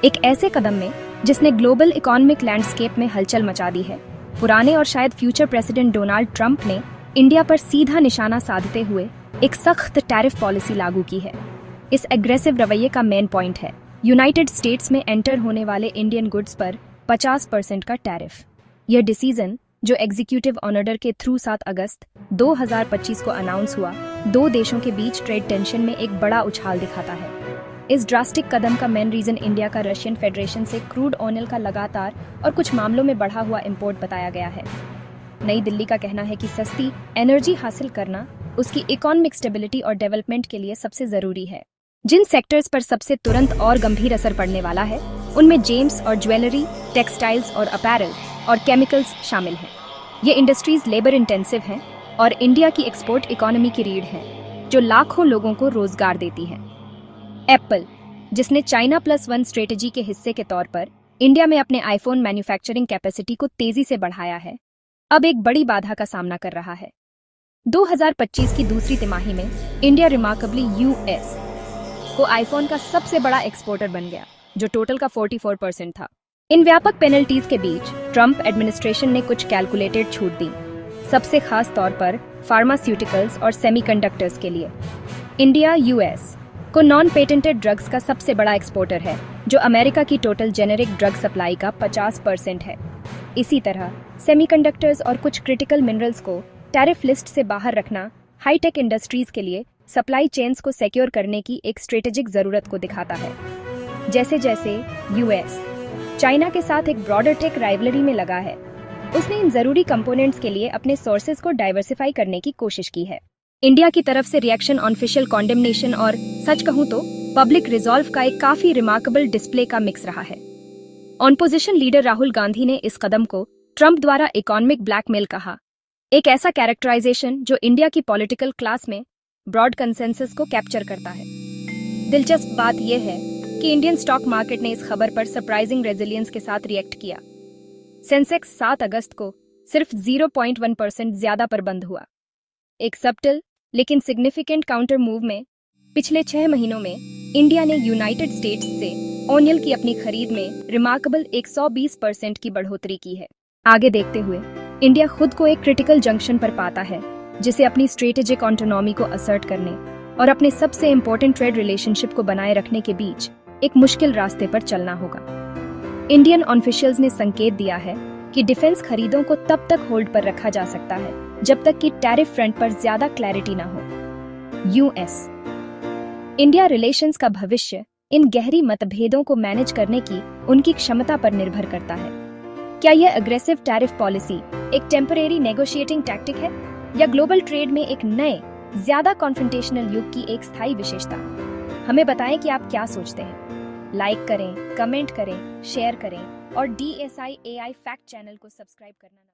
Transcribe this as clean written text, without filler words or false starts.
एक ऐसे कदम में जिसने ग्लोबल इकोनॉमिक लैंडस्केप में हलचल मचा दी है। पुराने और शायद फ्यूचर प्रेसिडेंट डोनाल्ड ट्रंप ने इंडिया पर सीधा निशाना साधते हुए एक सख्त टैरिफ पॉलिसी लागू की है। इस एग्रेसिव रवैये का मेन पॉइंट है यूनाइटेड स्टेट्स में एंटर होने वाले इंडियन गुड्स पर 50% का टैरिफ। यह डिसीजन जो एग्जीक्यूटिव ऑर्डर के थ्रू 7 अगस्त 2025 को अनाउंस हुआ, दो देशों के बीच ट्रेड टेंशन में एक बड़ा उछाल दिखाता है। इस ड्रास्टिक कदम का मेन रीजन इंडिया का रशियन फेडरेशन से क्रूड ऑयल का लगातार और कुछ मामलों में बढ़ा हुआ इंपोर्ट बताया गया है। नई दिल्ली का कहना है कि सस्ती एनर्जी हासिल करना उसकी इकोनॉमिक स्टेबिलिटी और डेवलपमेंट के लिए सबसे जरूरी है। जिन सेक्टर्स पर सबसे तुरंत और गंभीर असर पड़ने वाला है उनमें जेम्स और ज्वेलरी, टेक्सटाइल्स और अपैरल और केमिकल्स शामिल हैं। ये इंडस्ट्रीज लेबर इंटेंसिव हैं और इंडिया की एक्सपोर्ट इकोनॉमी की रीढ़ हैं, जो लाखों लोगों को रोजगार देती हैं। एप्पल, जिसने चाइना +1 स्ट्रेटेजी के हिस्से के तौर पर इंडिया में अपने आईफोन मैन्युफैक्चरिंग कैपेसिटी को तेजी से बढ़ाया है, अब एक बड़ी बाधा का सामना कर रहा है। 2025 की दूसरी तिमाही में इंडिया रिमार्केबली यूएस को आईफोन का सबसे बड़ा एक्सपोर्टर बन गया, जो टोटल का 44% था। इन व्यापक पेनल्टीज के बीच ट्रंप एडमिनिस्ट्रेशन ने कुछ कैलकुलेटेड छूट दी, सबसे खास तौर पर फार्मास्यूटिकल्स और सेमीकंडक्टर्स के लिए। इंडिया यूएस को नॉन पेटेंटेड ड्रग्स का सबसे बड़ा एक्सपोर्टर है, जो अमेरिका की टोटल जेनेरिक ड्रग सप्लाई का 50% है। इसी तरह सेमीकंडक्टर्स और कुछ क्रिटिकल मिनरल्स को टैरिफ लिस्ट से बाहर रखना हाईटेक इंडस्ट्रीज के लिए सप्लाई चेन्स को सिक्योर करने की एक स्ट्रेटेजिक जरूरत को दिखाता है। जैसे जैसे यूएस चाइना के साथ एक ब्रॉडर टेक राइवलरी में लगा है, उसने इन जरूरी कंपोनेंट्स के लिए अपने सोर्सेज को डाइवर्सिफाई करने की कोशिश की है। इंडिया की तरफ से रिएक्शन ऑफिशियल कॉन्डेमनेशन और सच कहूं तो पब्लिक रिजॉल्व का एक काफी रिमार्केबल डिस्प्ले का मिक्स रहा है। ऑपोजिशन लीडर राहुल गांधी ने इस कदम को ट्रंप द्वारा इकोनॉमिक ब्लैकमेल कहा, एक ऐसा कैरेक्टराइजेशन जो इंडिया की पॉलिटिकल क्लास में ब्रॉड कंसेंसस को कैप्चर करता है। दिलचस्प बात यह है कि इंडियन स्टॉक मार्केट ने इस खबर पर सरप्राइजिंग रेजिलियंस के साथ रिएक्ट किया। सेंसेक्स 7 अगस्त को सिर्फ 0.1% ज्यादा पर बंद हुआ। एक सबटल लेकिन सिग्निफिकेंट काउंटर मूव में पिछले 6 महीनों में इंडिया ने यूनाइटेड स्टेट्स से ऑयल की अपनी खरीद में रिमार्केबल 120% की बढ़ोतरी की है। आगे देखते हुए इंडिया खुद को एक क्रिटिकल जंक्शन पर पाता है, जिसे अपनी स्ट्रेटेजिक ऑटोनॉमी को असर्ट करने और अपने सबसे इंपॉर्टेंट ट्रेड रिलेशनशिप को बनाए रखने के बीच एक मुश्किल रास्ते पर चलना होगा। इंडियन ऑफिशियल्स ने संकेत दिया है कि डिफेंस खरीदों को तब तक होल्ड पर रखा जा सकता है जब तक कि टैरिफ फ्रंट पर ज्यादा क्लैरिटी ना हो। यूएस इंडिया रिलेशंस का भविष्य इन गहरी मतभेदों को मैनेज करने की उनकी क्षमता पर निर्भर करता है। क्या यह अग्रेसिव टैरिफ पॉलिसी एक टेम्परेरी नेगोशिएटिंग टैक्टिक है या ग्लोबल ट्रेड में एक नए ज्यादा कॉन्फ्रंटेशनल युग की एक स्थायी विशेषता? हमें बताएं कि आप क्या सोचते हैं। लाइक करें, कमेंट करें, शेयर करें और DSI AI फैक्ट चैनल को सब्सक्राइब करना